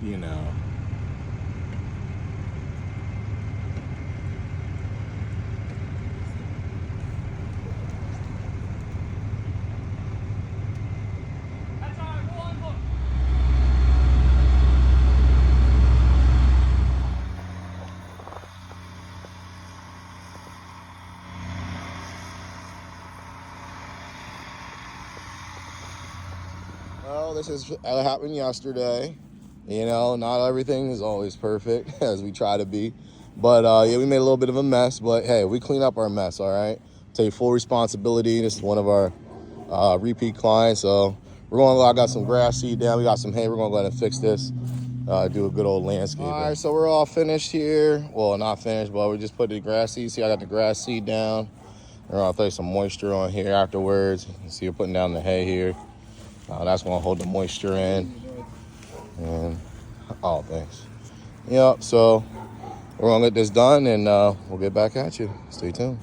you know. Well, this is happened yesterday. You know, not everything is always perfect as we try to be. But yeah, we made a little bit of a mess. But hey, we clean up our mess, all right? Take full responsibility. This is one of our repeat clients. So I got some grass seed down. We got some hay. We're going to go ahead and fix this. Do a good old landscape. All right, so we're all finished here. Well, not finished, but we just put the grass seed. See, I got the grass seed down. We're going to throw some moisture on here afterwards. You see, we're putting down the hay here. That's going to hold the moisture in. And, oh, thanks. Yep, so we're going to get this done, and we'll get back at you. Stay tuned.